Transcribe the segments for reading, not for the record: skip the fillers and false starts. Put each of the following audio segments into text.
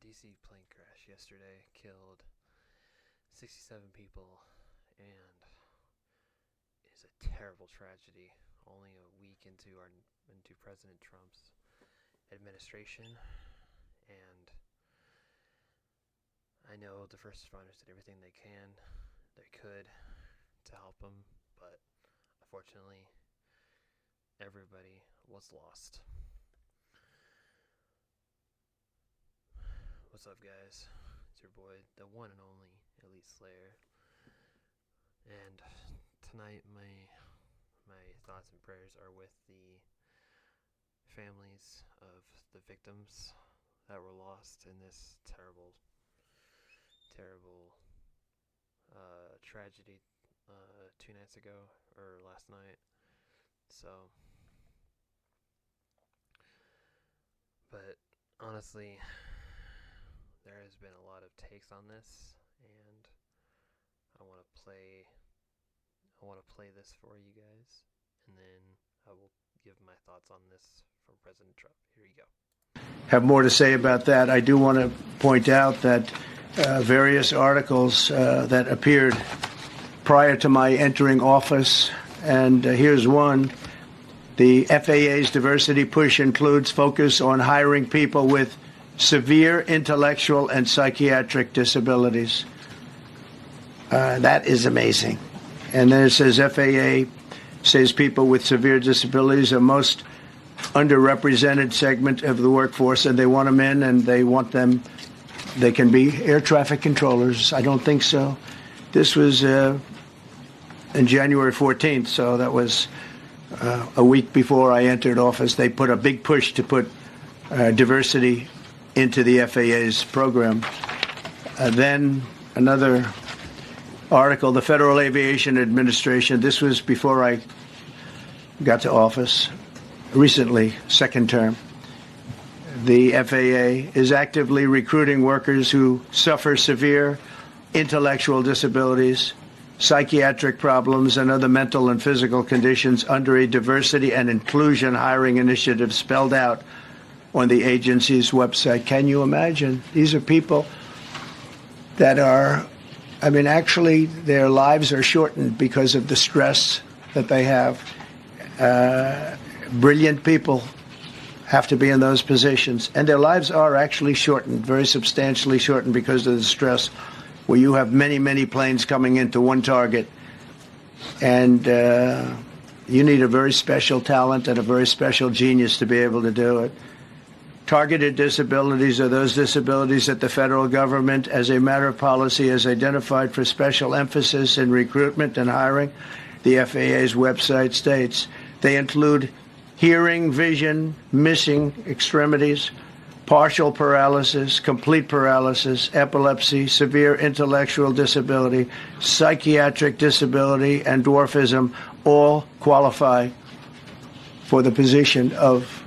DC plane crash yesterday killed 67 people and is a terrible tragedy. Only a week into President Trump's administration, and I know the first responders did everything they could to help them, but unfortunately, everybody was lost. What's up, guys? It's your boy, the one and only Elite Slayer, and tonight my thoughts and prayers are with the families of the victims that were lost in this terrible tragedy 2 nights ago, or last night. So, but honestly, there has been a lot of takes on this, and I want to play this for you guys, and then I will give my thoughts on this from President Trump. Here you go. Have more to say about that. I do want to point out that various articles that appeared prior to my entering office, and here's one. The FAA's diversity push includes focus on hiring people with severe intellectual and psychiatric disabilities. That is amazing. And then it says FAA says people with severe disabilities are most underrepresented segment of the workforce, and they want them in, and they can be air traffic controllers. I don't think so. This was in January 14th, so that was a week before I entered office. They put a big push to put diversity into the FAA's program. Then another article, the Federal Aviation Administration, this was before I got to office, recently, second term. The FAA is actively recruiting workers who suffer severe intellectual disabilities, psychiatric problems, and other mental and physical conditions under a diversity and inclusion hiring initiative spelled out on the agency's website. Can you imagine? These are people that actually their lives are shortened because of the stress that they have. Brilliant people have to be in those positions, and their lives are actually shortened, very substantially shortened, because of the stress, where you have many, many planes coming into one target, and you need a very special talent and a very special genius to be able to do it. Targeted disabilities are those disabilities that the federal government, as a matter of policy, has identified for special emphasis in recruitment and hiring. The FAA's website states they include hearing, vision, missing extremities, partial paralysis, complete paralysis, epilepsy, severe intellectual disability, psychiatric disability, and dwarfism all qualify for the position of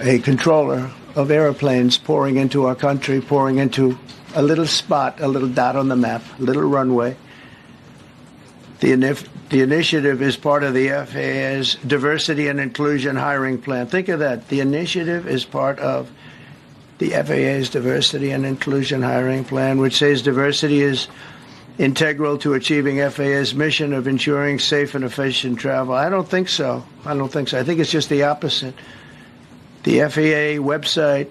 a controller of airplanes pouring into our country, pouring into a little spot, a little dot on the map, a little runway. The initiative is part of the FAA's diversity and inclusion hiring plan. Think of that. The initiative is part of the FAA's diversity and inclusion hiring plan, which says diversity is integral to achieving FAA's mission of ensuring safe and efficient travel. I don't think so. I think it's just the opposite. The FAA website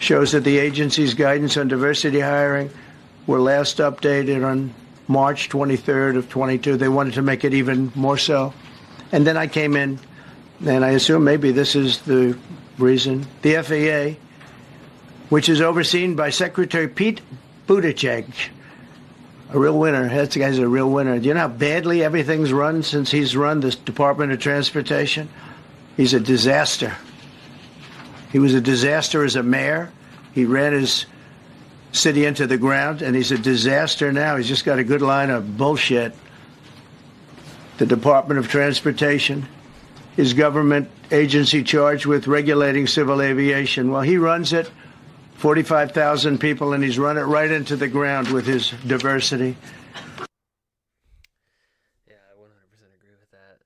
shows that the agency's guidance on diversity hiring were last updated on March 23rd of 22. They wanted to make it even more so. And then I came in, and I assume maybe this is the reason. The FAA, which is overseen by Secretary Pete Buttigieg, a real winner. That guy's a real winner. Do you know how badly everything's run since he's run this Department of Transportation? He's a disaster. He was a disaster as a mayor. He ran his city into the ground, and he's a disaster now. He's just got a good line of bullshit. The Department of Transportation is government agency charged with regulating civil aviation. Well, he runs it, 45,000 people, and he's run it right into the ground with his diversity. Yeah, I 100% agree with that.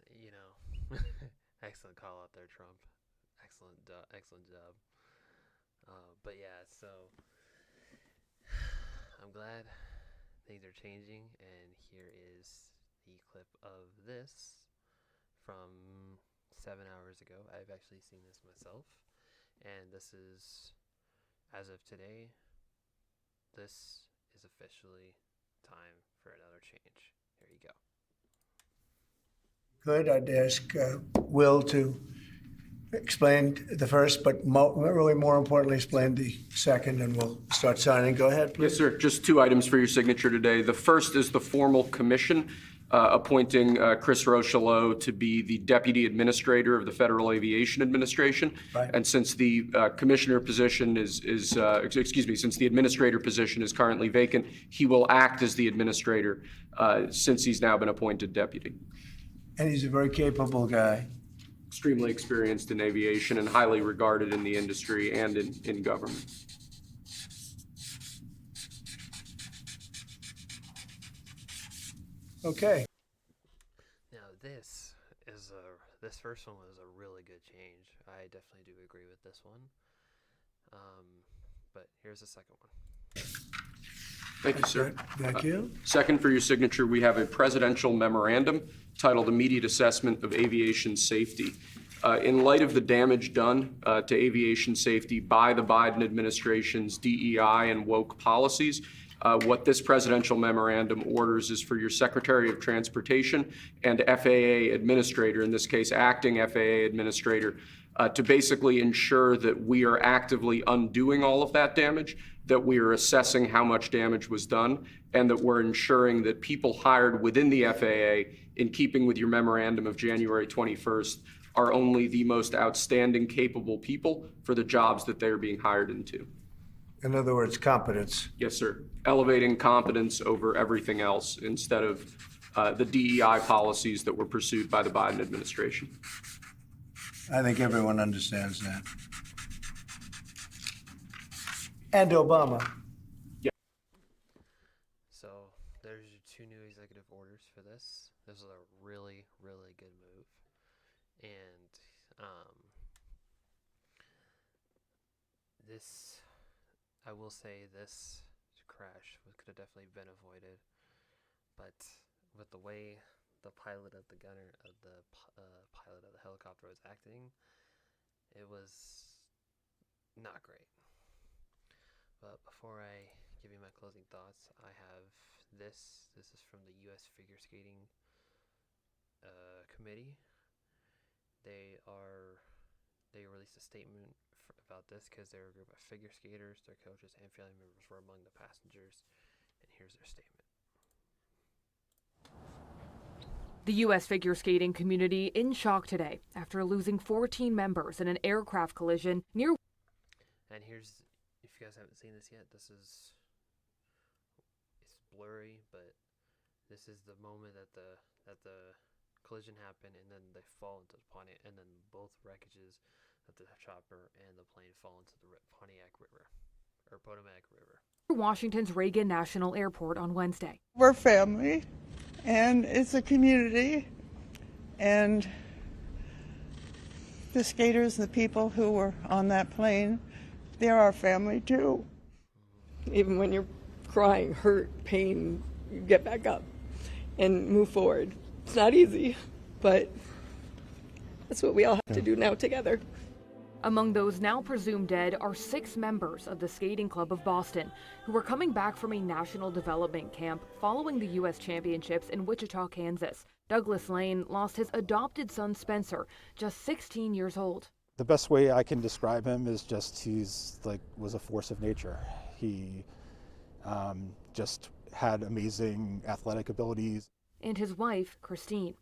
Excellent call out there, Trump. Excellent job. But yeah, so I'm glad things are changing, and here is the clip of this from 7 hours ago. I've actually seen this myself, and this is, as of today, this is officially time for another change. Here you go. Good. I'd ask Will to explain the first, but really more importantly, explain the second, and we'll start signing. Go ahead, please. Yes, sir. Just 2 items for your signature today. The first is the formal commission appointing Chris Rochelot to be the Deputy Administrator of the Federal Aviation Administration. Right. And since the commissioner position since the administrator position is currently vacant, he will act as the administrator since he's now been appointed deputy. And he's a very capable guy. Extremely experienced in aviation and highly regarded in the industry and in government. Okay. Now this first one was a really good change. I definitely do agree with this one. But here's the second one. Thank you, sir. Thank you. Second, for your signature, we have a presidential memorandum titled Immediate Assessment of Aviation Safety. In light of the damage done to aviation safety by the Biden administration's DEI and woke policies, what this presidential memorandum orders is for your Secretary of Transportation and FAA administrator, in this case acting FAA administrator, to basically ensure that we are actively undoing all of that damage, that we are assessing how much damage was done, and that we're ensuring that people hired within the FAA, in keeping with your memorandum of January 21st, are only the most outstanding, capable people for the jobs that they're being hired into. In other words, competence. Yes, sir. Elevating competence over everything else instead of the DEI policies that were pursued by the Biden administration. I think everyone understands that. And Obama. So there's your 2 new executive orders for this. This is a really, really good move. And I will say this crash could have definitely been avoided. But with the way the pilot of the pilot of the helicopter was acting, it was not great. But before I give you my closing thoughts, I have this. This is from the U.S. Figure Skating Committee. They released a statement about this because they're a group of figure skaters. Their coaches and family members were among the passengers. And here's their statement. The U.S. figure skating community in shock today after losing 14 members in an aircraft collision near. And here's, if you guys haven't seen this yet, it's blurry, but this is the moment that the collision happened, and then they fall into the Pontiac, and then both wreckages of the chopper and the plane fall into the Potomac River. Washington's Reagan National Airport on Wednesday. We're family, and it's a community, and the skaters, the people who were on that plane, they're our family too. Even when you're crying, hurt, pain, you get back up and move forward. It's not easy, but that's what we all have to do now together. Among those now presumed dead are 6 members of the Skating Club of Boston who were coming back from a national development camp following the U.S. Championships in Wichita, Kansas. Douglas Lane lost his adopted son Spencer, just 16 years old. The best way I can describe him is just was a force of nature. He just had amazing athletic abilities. And his wife, Christine.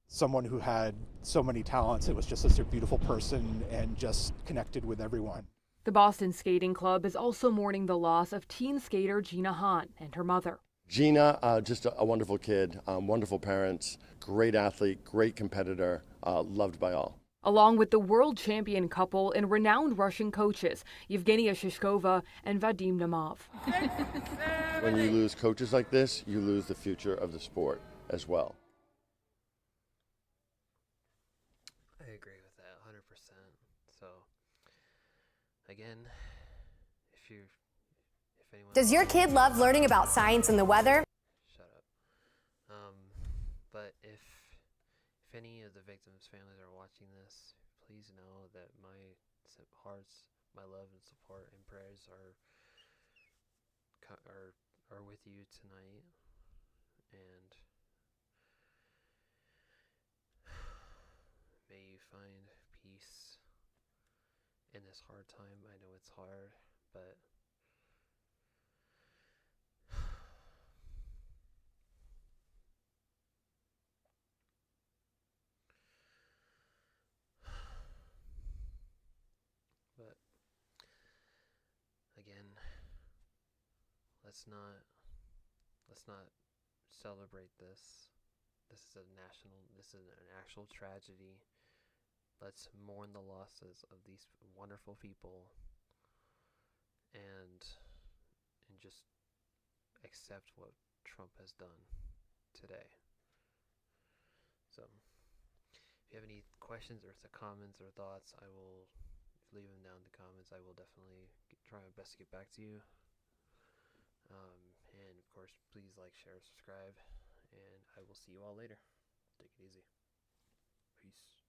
Someone who had so many talents. It was just such a beautiful person and just connected with everyone. The Boston Skating Club is also mourning the loss of teen skater Gina Hahn and her mother. Gina, just a wonderful kid, wonderful parents, great athlete, great competitor, loved by all. Along with the world champion couple and renowned Russian coaches, Yevgenia Shishkova and Vadim Nemov. When you lose coaches like this, you lose the future of the sport as well. I agree with that 100%. So, again, if anyone Does your kid love learning about science and the weather? shut up. But if any of the victims' families are watching this, please know that my hearts, my love and support and prayers are with you tonight, and may you find peace in this hard time. I know it's hard, but but again, let's not celebrate this. This is an actual tragedy. Let's mourn the losses of these wonderful people, and just accept what Trump has done today. So, if you have any questions or comments or thoughts, I will leave them down in the comments. I will definitely try my best to get back to you. And of course, please like, share, subscribe, and I will see you all later. Take it easy. Peace.